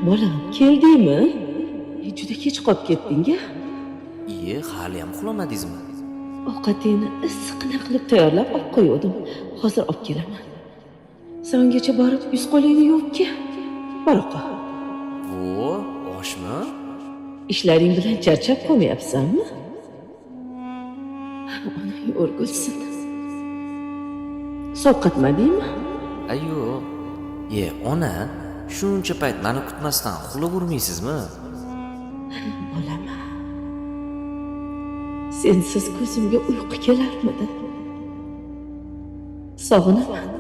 Bolam, keldingmi? Juda kech qolib ketding-a. Iye, hali ham uxlamadingizmi? Ovqatingni issiqina qilib tayyorlab olib qo'ydim. Hozir olib kelaman. Sen ungacha borib yuz-qo'lingni yuvib-ki. Baroqa. Vo, oshmi? Ishlaring bilan charchab qolmayapsanmi? Onang o'rgulsin. Sovqatmadingmi? Ayyo. Ye, ona, shuncha payt meni kutmasdan uxlavermaysizmi? Bolam. Sensiz ko'zimga uyqu kelarmidi? Sog'inaman.